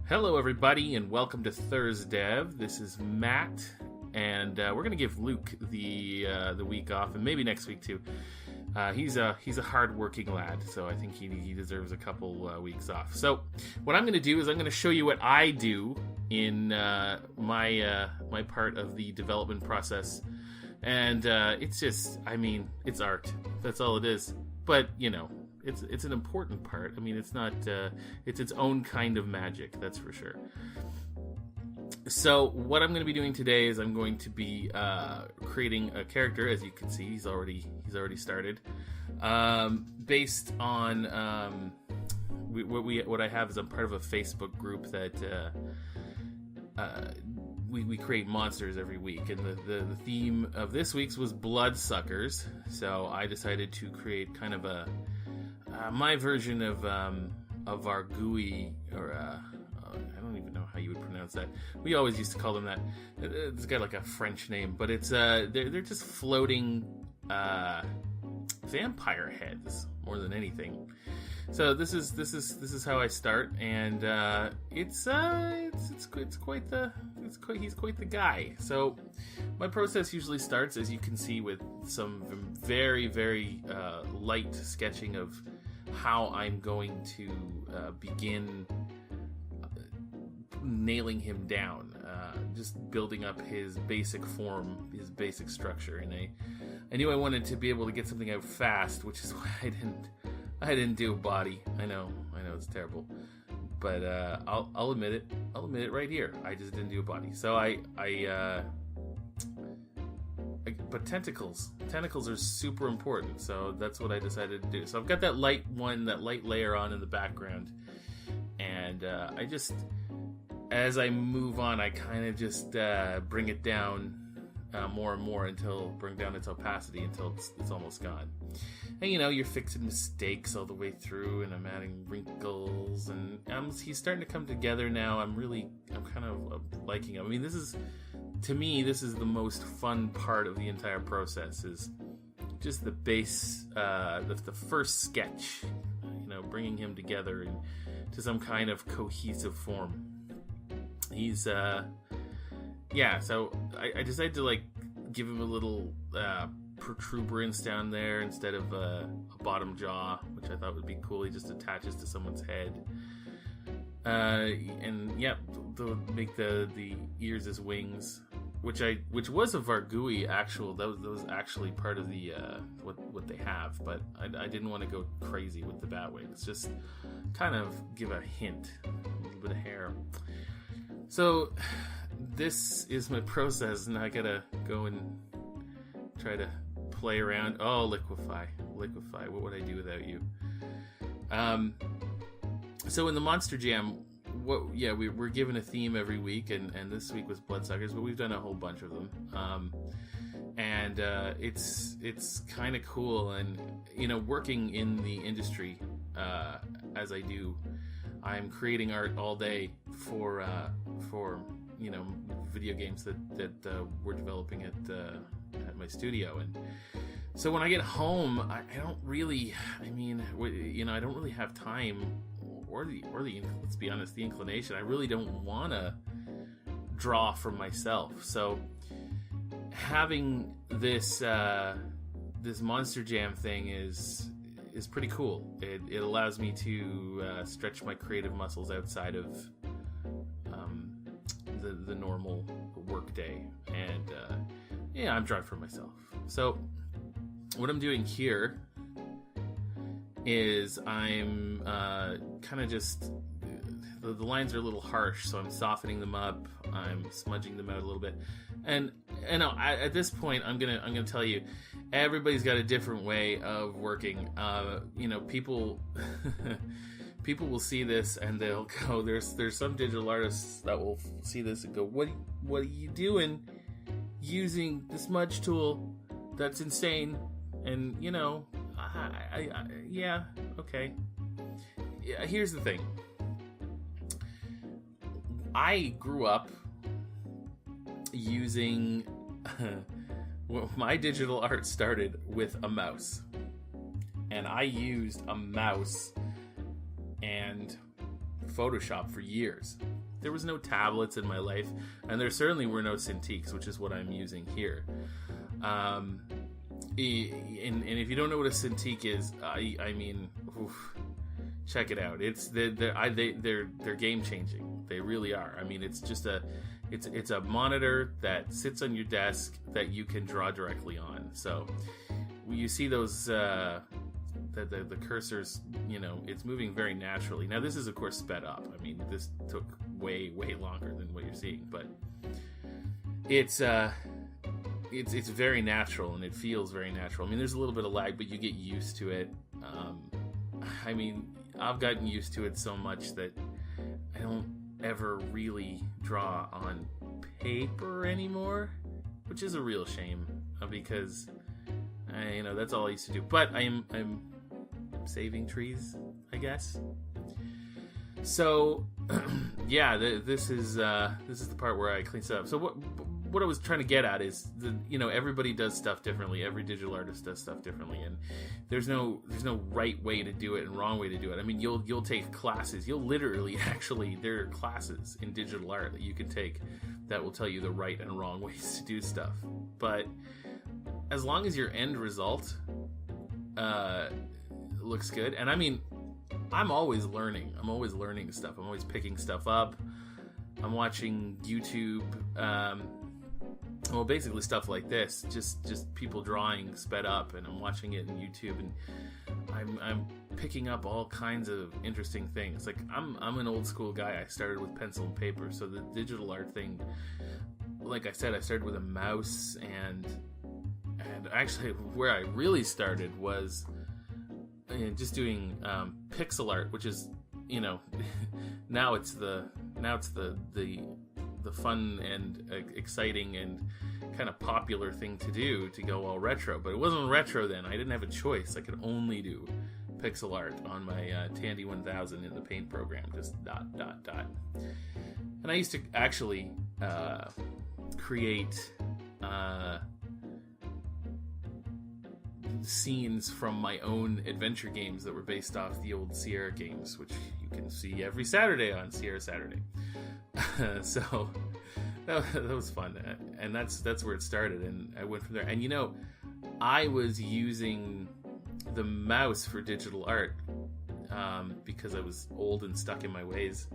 Hello, everybody, and welcome to ThursDev. This is Matt, and we're going to give Luke the week off, and maybe next week too. He's a hard-working lad, so I think he deserves a couple weeks off. So, what I'm going to do is I'm going to show you what I do in my part of the development process, and it's just, it's art. That's all it is. But it's an important part. I mean, it's not. It's its own kind of magic, that's for sure. So what I'm going to be doing today is I'm going to be creating a character. As you can see, he's already started. Based on what I have is I'm part of a Facebook group that we create monsters every week, and the theme of this week's was bloodsuckers. So I decided to create kind of a my version of Vargouille, or I don't even know how you would pronounce that. We always used to call them that. It's got like a French name, but it's they're just floating vampire heads more than anything. So this is how I start, and he's quite the guy. So my process usually starts, as you can see, with some very light sketching of how I'm going to begin nailing him down, just building up his basic form, his basic structure. And I knew I wanted to be able to get something out fast, which is why I didn't do a body. I know it's terrible, but I'll admit it. I'll admit it right here. I just didn't do a body. So but tentacles are super important. So that's what I decided to do. So I've got that light layer on in the background, and I just, as I move on, I kind of just bring it down more and more bring down its opacity until it's almost gone. And you're fixing mistakes all the way through, and I'm adding wrinkles, and he's starting to come together now. I'm kind of liking him. I mean, this is the most fun part of the entire process, is just the base, the first sketch, bringing him together into some kind of cohesive form. He's so I decided to give him a little protuberance down there instead of a bottom jaw, which I thought would be cool. He just attaches to someone's head, they'll make the ears as wings, which was a Vargouille actual. That was actually part of the what they have, but I didn't want to go crazy with the bat wings. Just kind of give a hint, a little bit of hair. So this is my process, and I gotta go and try to play around. Oh, liquefy, what would I do without you? So in the Monster Jam, we're given a theme every week, and this week was bloodsuckers, but we've done a whole bunch of them. It's kind of cool, and working in the industry as I do, I'm creating art all day for video games that we're developing at my studio. And so when I get home, I don't really have time or the let's be honest, the inclination. I really don't want to draw from myself. So having this Monster Jam thing is pretty cool. It allows me to stretch my creative muscles outside of the normal work day, and I'm drawing for myself. So what I'm doing here is I'm kind of just, the lines are a little harsh, so I'm softening them up, I'm smudging them out a little bit, and at this point I'm gonna tell you, everybody's got a different way of working. People people will see this and they'll go, there's some digital artists that will see this and go, what are you doing using the smudge tool? That's insane. And okay. Yeah, here's the thing. I grew up using well, my digital art started with a mouse, and I used a mouse and Photoshop for years. There was no tablets in my life, and there certainly were no Cintiqs, which is what I'm using here. And if you don't know what a Cintiq is, I mean, oof, check it out. They're game changing. They really are. I mean, it's just it's a monitor that sits on your desk that you can draw directly on. So you see those the cursors, you know, it's moving very naturally. Now this is of course sped up. I mean, this took way longer than what you're seeing, but it's very natural and it feels very natural. I mean, there's a little bit of lag, but you get used to it. I mean, I've gotten used to it so much that I don't ever really draw on paper anymore, which is a real shame because that's all I used to do. But I'm saving trees, I guess. So yeah, this is the part where I clean stuff up. So what I was trying to get at is everybody does stuff differently. Every digital artist does stuff differently, and there's no right way to do it and wrong way to do it. I mean, you'll take classes. You'll literally there are classes in digital art that you can take that will tell you the right and wrong ways to do stuff. But as long as your end result looks good, and I mean, I'm always learning. I'm always learning stuff. I'm always picking stuff up. I'm watching YouTube. Well, basically stuff like this, just people drawing sped up, and I'm watching it on YouTube, and I'm picking up all kinds of interesting things. Like I'm an old school guy. I started with pencil and paper, so the digital art thing, like I said, I started with a mouse, and actually where I really started was just doing pixel art, which is now it's the fun and exciting and kind of popular thing to do, to go all retro. But it wasn't retro then. I didn't have a choice. I could only do pixel art on my Tandy 1000 in the Paint program, just ... And I used to actually create scenes from my own adventure games that were based off the old Sierra games, which you can see every Saturday on Sierra Saturday. So that was fun, and that's where it started, and I went from there. And I was using the mouse for digital art because I was old and stuck in my ways.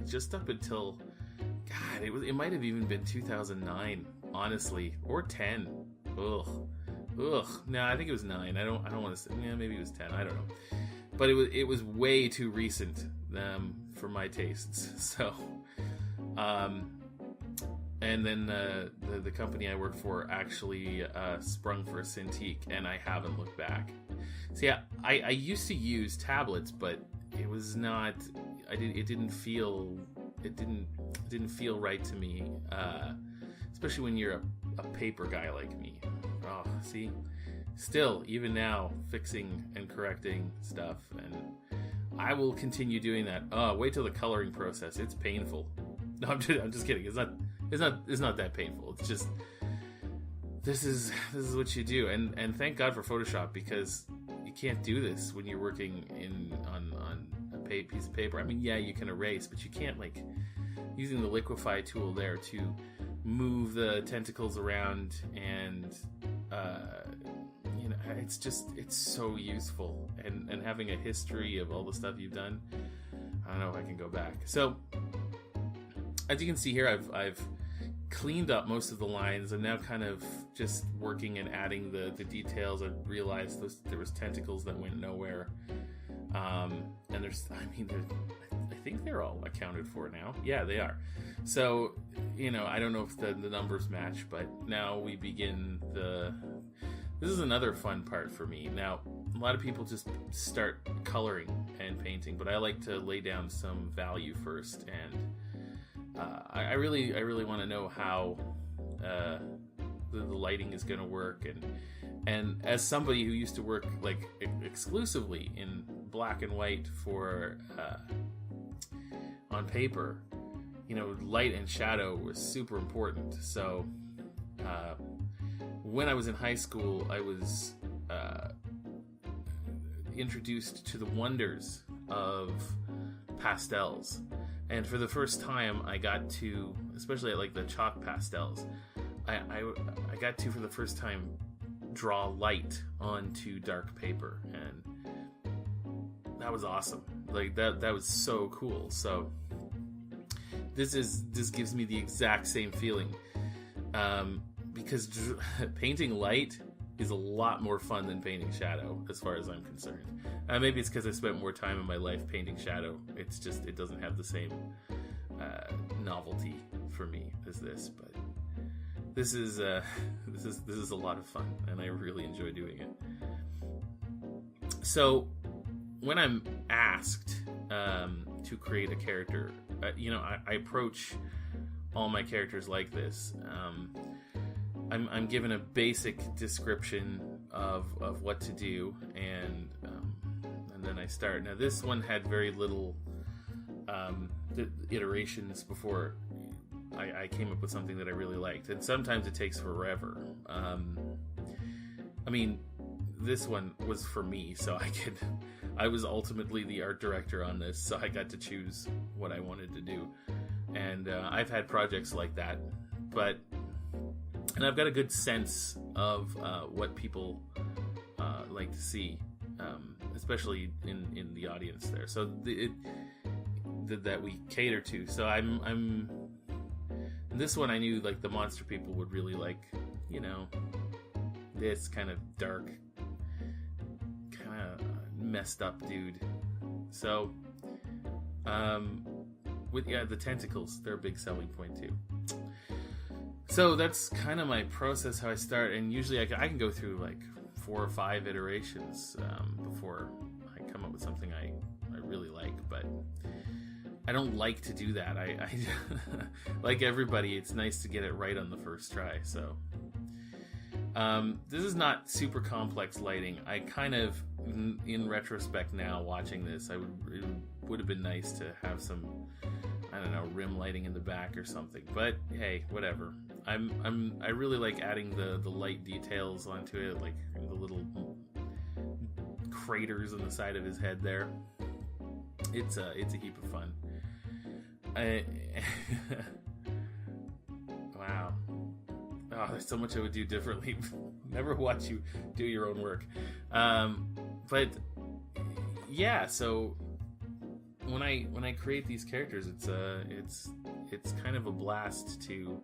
Just up until, God, it might have even been 2009, honestly, or 10. Ugh. No, I think it was 9. I don't want to say. Yeah, maybe it was 10. I don't know. But it was way too recent for my tastes. So, and then the company I work for actually sprung for a Cintiq, and I haven't looked back. So yeah, I used to use tablets, but it was not. It didn't feel right to me, especially when you're a paper guy like me. Oh, see. Still, even now, fixing and correcting stuff, and I will continue doing that. Wait till the coloring process; it's painful. No, I'm just kidding. It's not that painful. It's just this is what you do, and thank God for Photoshop, because you can't do this when you're working on a piece of paper. I mean, yeah, you can erase, but you can't, like, using the liquify tool there to move the tentacles around, and it's so useful, and having a history of all the stuff you've done, I don't know if I can go back. So as you can see here, I've cleaned up most of the lines. I'm now kind of just working and adding the details. I realized there was tentacles that went nowhere, and I think they're all accounted for now. Yeah, they are. So I don't know if the numbers match, but now we begin this is another fun part for me. Now, a lot of people just start coloring and painting, but I like to lay down some value first, and I really want to know how the lighting is going to work, and as somebody who used to work like exclusively in black and white for on paper, light and shadow was super important. So when I was in high school, I was introduced to the wonders of pastels. And for the first time, I got to, especially at like the chalk pastels, I got to, for the first time, draw light onto dark paper, and that was awesome. Like that was so cool. So this gives me the exact same feeling, because painting light is a lot more fun than painting shadow, as far as I'm concerned. Maybe it's because I spent more time in my life painting shadow. It's just, it doesn't have the same novelty for me as this. But this is a lot of fun, and I really enjoy doing it. So when I'm asked to create a character, I approach all my characters like this. I'm given a basic description of what to do, and then I start. Now this one had very little iterations before I came up with something that I really liked, and sometimes it takes forever. I mean, this one was for me, so I was ultimately the art director on this, so I got to choose what I wanted to do. And I've had projects like that, and I've got a good sense of what people like to see, especially in the audience there. So that we cater to. So I'm this one, I knew like the monster people would really like, this kind of dark, kind of messed up dude. So the tentacles, they're a big selling point too. So that's kind of my process, how I start, and usually I can go through like 4 or 5 iterations before I come up with something I really like, but I don't like to do that. I like everybody, it's nice to get it right on the first try. So this is not super complex lighting. I kind of, in retrospect now, watching this, it would have been nice to have some, I don't know, rim lighting in the back or something. But hey, whatever. I really like adding the light details onto it, like the little craters on the side of his head there. It's a heap of fun. Wow. Oh, there's so much I would do differently. Never watch you do your own work. But yeah, so when I create these characters, it's kind of a blast to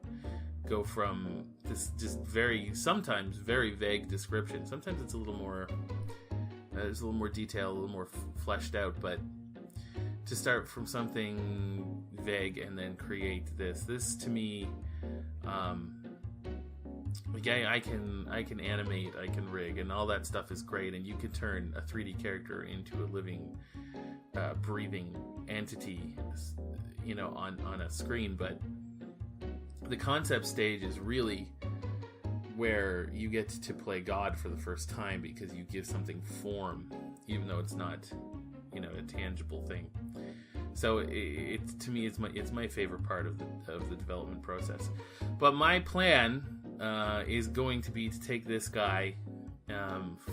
go from this just sometimes very vague description. Sometimes it's a little more there's a little more detail, a little more fleshed out, but to start from something vague and then create this to me, I can animate, I can rig, and all that stuff is great, and you can turn a 3D character into a living, breathing entity, on a screen. But the concept stage is really where you get to play God for the first time, because you give something form, even though it's not, a tangible thing. So it to me, it's my favorite part of the development process. But my plan is going to be to take this guy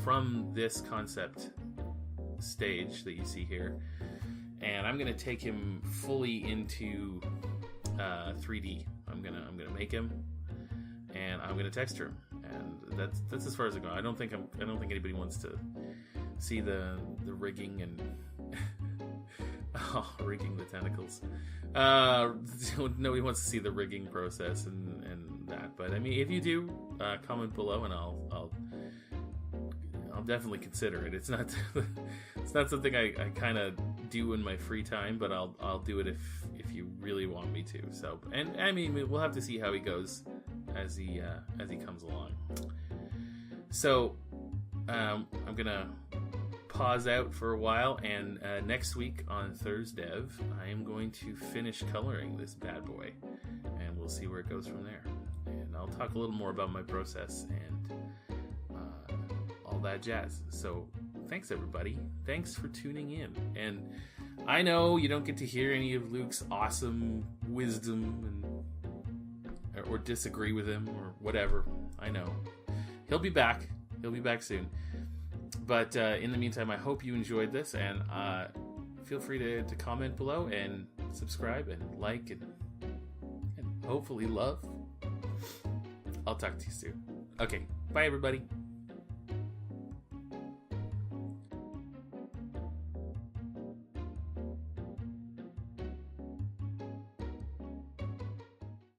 from this concept stage that you see here, and I'm going to take him fully into 3D. I'm gonna make him, and I'm gonna texture him, and that's as far as I go. I don't think anybody wants to see the rigging and rigging the tentacles. Nobody wants to see the rigging process and that. But I mean, if you do, comment below, and I'll definitely consider it. It's not something I kind of do in my free time, but I'll do it if you really want me to. So, and I mean, we'll have to see how he goes as he comes along. So I'm gonna pause out for a while, and next week on ThursDev, I am going to finish coloring this bad boy, and we'll see where it goes from there. And I'll talk a little more about my process and all that jazz. So thanks, everybody. Thanks for tuning in. And I know you don't get to hear any of Luke's awesome wisdom or disagree with him or whatever. I know. He'll be back. He'll be back soon. But in the meantime, I hope you enjoyed this, and feel free to comment below and subscribe and like and hopefully love. I'll talk to you soon. Okay, bye everybody.